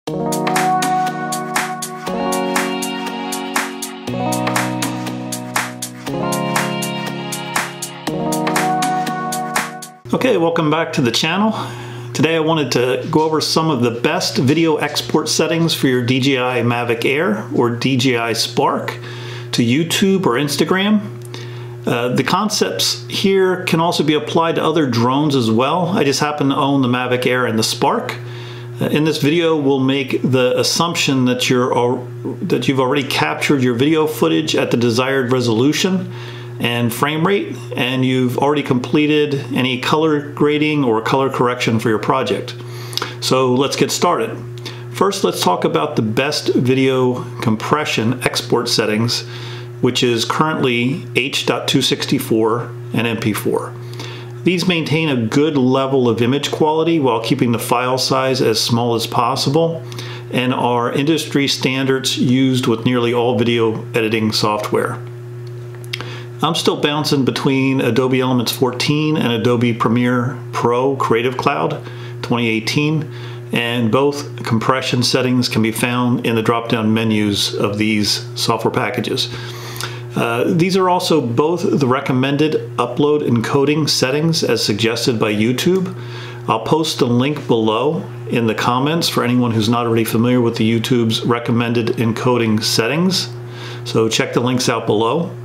Okay, welcome back to the channel. Today I wanted to go over some of the best video export settings for your DJI Mavic Air or DJI Spark to YouTube or Instagram. The concepts here can also be applied to other drones as well. I just happen to own the Mavic Air and the Spark. In this video, we'll make the assumption that you've already captured your video footage at the desired resolution and frame rate, and you've already completed any color grading or color correction for your project. So let's get started. First, let's talk about the best video compression export settings, which is currently H.264 and MP4. These maintain a good level of image quality while keeping the file size as small as possible, and are industry standards used with nearly all video editing software. I'm still bouncing between Adobe Elements 14 and Adobe Premiere Pro Creative Cloud 2018, and both compression settings can be found in the drop-down menus of these software packages. These are also both the recommended upload encoding settings as suggested by YouTube. I'll post a link below in the comments for anyone who's not already familiar with the YouTube's recommended encoding settings. So check the links out below.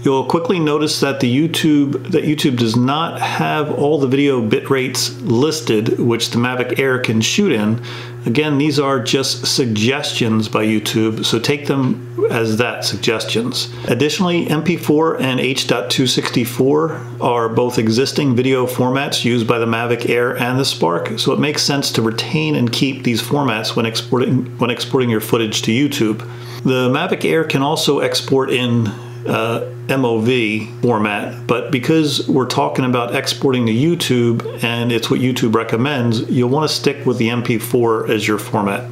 You'll quickly notice that YouTube does not have all the video bit rates listed which the Mavic Air can shoot in. Again, these are just suggestions by YouTube, so take them as that, suggestions. Additionally, MP4 and H.264 are both existing video formats used by the Mavic Air and the Spark, so it makes sense to retain and keep these formats when exporting your footage to YouTube. The Mavic Air can also export in MOV format, but because we're talking about exporting to YouTube and it's what YouTube recommends, you'll want to stick with the MP4 as your format.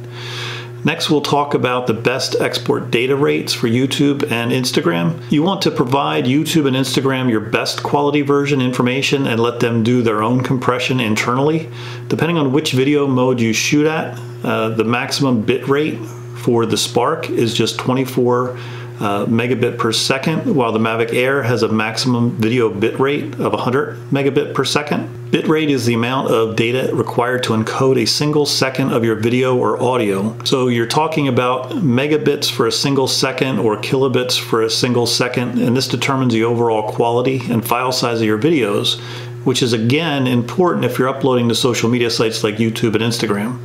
Next, we'll talk about the best export data rates for YouTube and Instagram. You want to provide YouTube and Instagram your best quality version information and let them do their own compression internally. Depending on which video mode you shoot at, the maximum bit rate for the Spark is just 24 megabit per second, while the Mavic Air has a maximum video bitrate of 100 megabit per second. Bitrate is the amount of data required to encode a single second of your video or audio. So you're talking about megabits for a single second or kilobits for a single second, and this determines the overall quality and file size of your videos, which is again important if you're uploading to social media sites like YouTube and Instagram.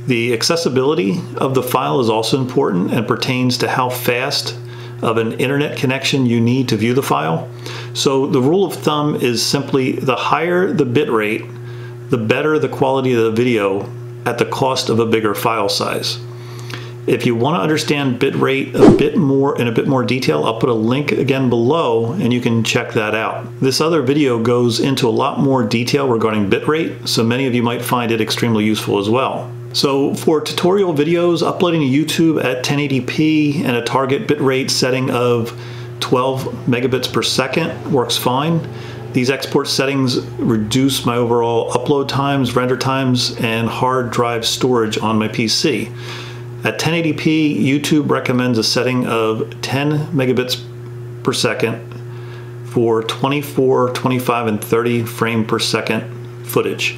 The accessibility of the file is also important and pertains to how fast of an internet connection you need to view the file. So the rule of thumb is simply the higher the bit rate, the better the quality of the video at the cost of a bigger file size. If you want to understand bit rate in a bit more detail, I'll put a link again below and you can check that out. This other video goes into a lot more detail regarding bit rate, so many of you might find it extremely useful as well. So for tutorial videos, uploading to YouTube at 1080p and a target bitrate setting of 12 megabits per second works fine. These export settings reduce my overall upload times, render times, and hard drive storage on my PC. At 1080p, YouTube recommends a setting of 10 megabits per second for 24, 25, and 30 frame per second footage.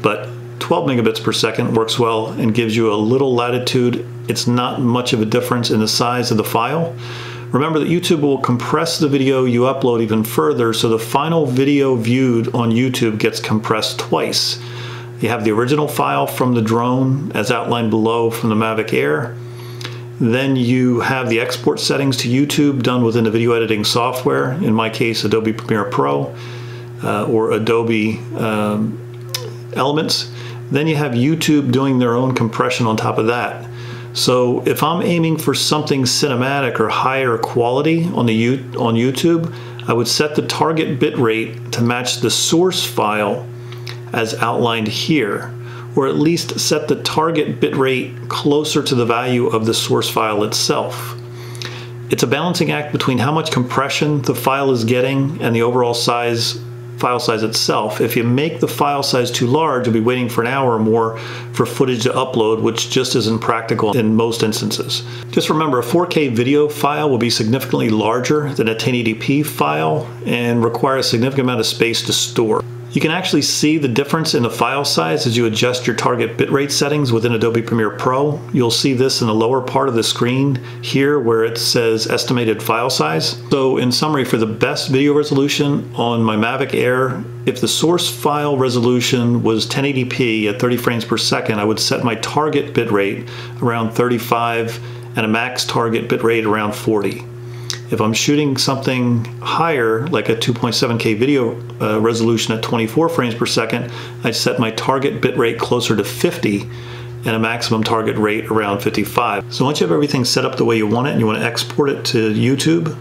But 12 megabits per second works well and gives you a little latitude. It's not much of a difference in the size of the file. Remember that YouTube will compress the video you upload even further, so the final video viewed on YouTube gets compressed twice. You have the original file from the drone as outlined below from the Mavic Air. Then you have the export settings to YouTube done within the video editing software, in my case Adobe Premiere Pro or Adobe Elements. Then you have YouTube doing their own compression on top of that. So if I'm aiming for something cinematic or higher quality on YouTube, I would set the target bit rate to match the source file as outlined here, or at least set the target bit rate closer to the value of the source file itself. It's a balancing act between how much compression the file is getting and the overall size file size itself. If you make the file size too large, you'll be waiting for an hour or more for footage to upload, which just isn't practical in most instances. Just remember, a 4K video file will be significantly larger than a 1080p file and require a significant amount of space to store. You can actually see the difference in the file size as you adjust your target bitrate settings within Adobe Premiere Pro. You'll see this in the lower part of the screen here where it says estimated file size. So in summary, for the best video resolution on my Mavic Air, if the source file resolution was 1080p at 30 frames per second, I would set my target bitrate around 35 and a max target bitrate around 40. If I'm shooting something higher, like a 2.7K video resolution at 24 frames per second, I set my target bitrate closer to 50 and a maximum target rate around 55. So once you have everything set up the way you want it and you want to export it to YouTube,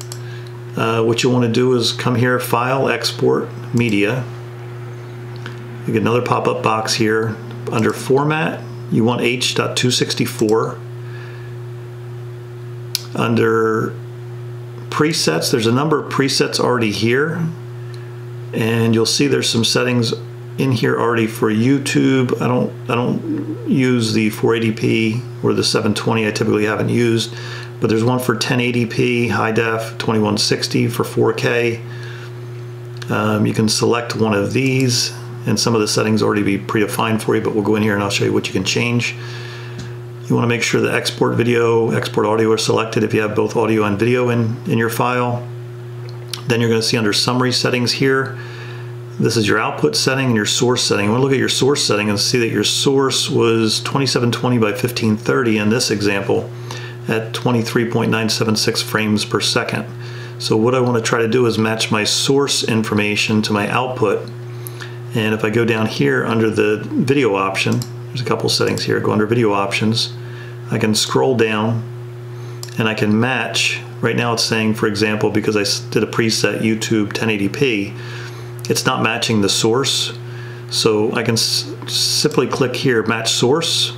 what you want to do is come here, File, Export, Media. You get another pop-up box here. Under Format, you want H.264. Under presets, there's a number of presets already here, and you'll see there's some settings in here already for YouTube. I don't use the 480p or the 720. I typically haven't used, but there's one for 1080p, high def, 2160 for 4K. You can select one of these, and some of the settings already be predefined for you, but we'll go in here and I'll show you what you can change. You want to make sure the export video, export audio are selected if you have both audio and video in your file. Then you're going to see under summary settings here, this is your output setting and your source setting. You want to look at your source setting and see that your source was 2720 by 1530 in this example at 23.976 frames per second. So what I want to try to do is match my source information to my output. And if I go down here under the video option, there's a couple settings here, go under video options, I can scroll down and I can match. Right now it's saying, for example, because I did a preset YouTube 1080p, it's not matching the source. So I can simply click here, match source,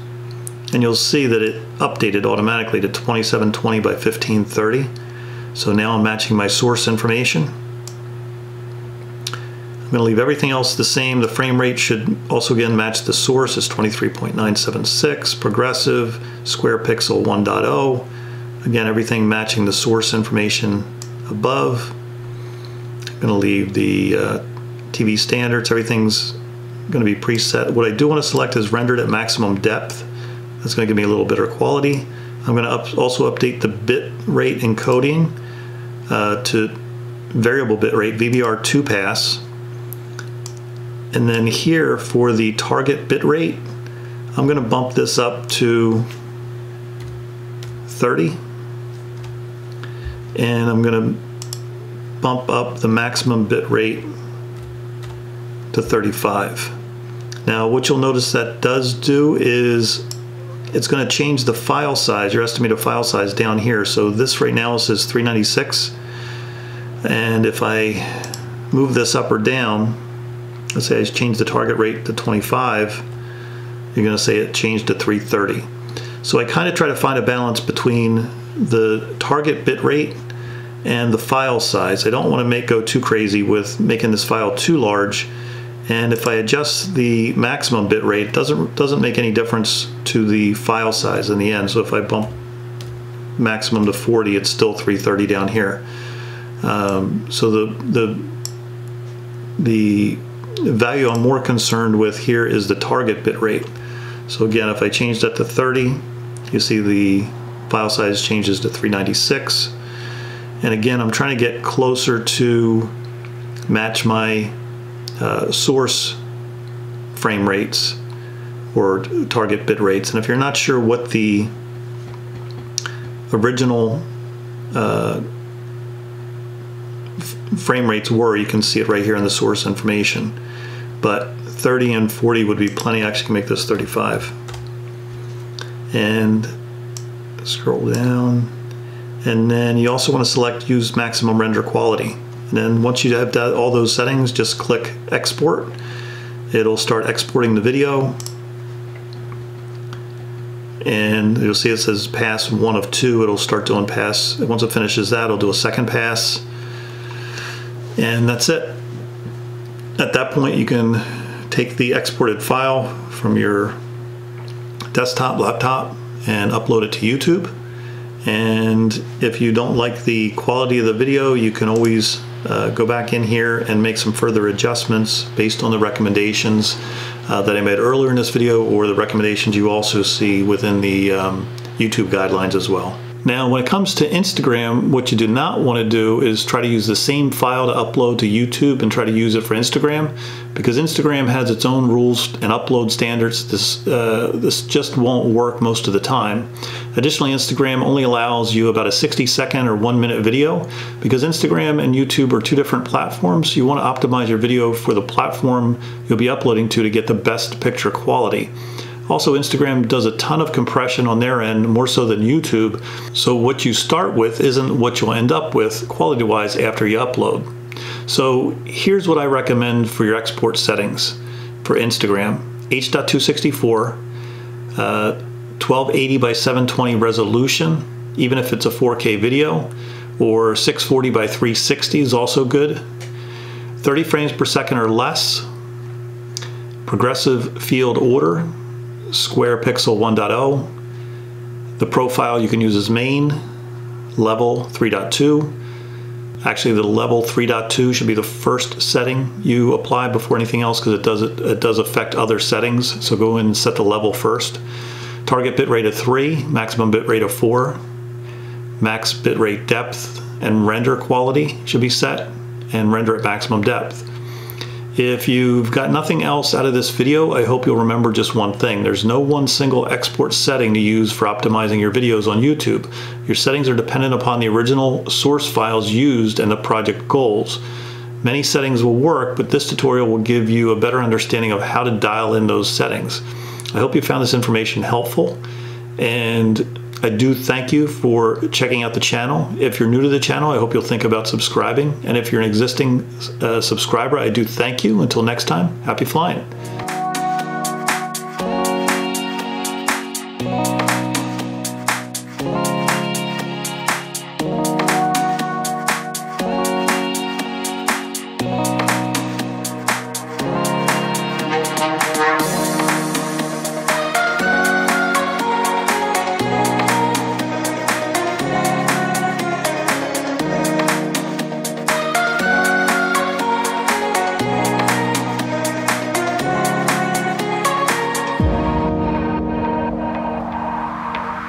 and you'll see that it updated automatically to 2720 by 1530. So now I'm matching my source information. I'm going to leave everything else the same. The frame rate should also again match the source as 23.976, progressive, square pixel 1.0. Again, everything matching the source information above. I'm going to leave the TV standards. Everything's going to be preset. What I do want to select is rendered at maximum depth. That's going to give me a little better quality. I'm going to also update the bit rate encoding to variable bit rate, VBR2 pass. And then here for the target bit rate, I'm going to bump this up to 30. And I'm going to bump up the maximum bit rate to 35. Now what you'll notice that does do is it's going to change the file size, your estimated file size down here. So this right now says 396. And if I move this up or down, let's say I change the target rate to 25, you're going to say it changed to 330. So I kind of try to find a balance between the target bit rate and the file size. I don't want to go too crazy with making this file too large. And if I adjust the maximum bit rate, it doesn't make any difference to the file size in the end. So if I bump maximum to 40, it's still 330 down here. So the value I'm more concerned with here is the target bit rate. So again, if I change that to 30, you see the file size changes to 396. And again, I'm trying to get closer to match my source frame rates or target bit rates. And if you're not sure what the original frame rates were, you can see it right here in the source information. But 30 and 40 would be plenty. I actually can make this 35. And scroll down. And then you also want to select use maximum render quality. And then once you have all those settings, just click export. It'll start exporting the video. And you'll see it says pass 1 of 2. It'll start doing pass. Once it finishes that, it'll do a second pass. And that's it. At that point, you can take the exported file from your desktop, laptop, and upload it to YouTube. And if you don't like the quality of the video, you can always go back in here and make some further adjustments based on the recommendations that I made earlier in this video, or the recommendations you also see within the YouTube guidelines as well. Now, when it comes to Instagram, what you do not want to do is try to use the same file to upload to YouTube and try to use it for Instagram, because Instagram has its own rules and upload standards. This just won't work most of the time. Additionally, Instagram only allows you about a 60-second or 1-minute video. Because Instagram and YouTube are two different platforms, you want to optimize your video for the platform you'll be uploading to get the best picture quality. Also, Instagram does a ton of compression on their end, more so than YouTube, so what you start with isn't what you'll end up with quality-wise after you upload. So here's what I recommend for your export settings for Instagram. H.264, 1280 by 720 resolution, even if it's a 4K video, or 640 by 360 is also good. 30 frames per second or less. Progressive field order. Square pixel 1.0. The profile you can use as main, level 3.2. Actually, the level 3.2 should be the first setting you apply before anything else, because it does affect other settings. So go in and set the level first. Target bitrate of 3, maximum bitrate of 4. Max bitrate depth and render quality should be set, and render at maximum depth. If you've got nothing else out of this video, I hope you'll remember just one thing. There's no one single export setting to use for optimizing your videos on YouTube. Your settings are dependent upon the original source files used and the project goals. Many settings will work, but this tutorial will give you a better understanding of how to dial in those settings. I hope you found this information helpful, and I do thank you for checking out the channel. If you're new to the channel, I hope you'll think about subscribing. And if you're an existing subscriber, I do thank you. Until next time, happy flying.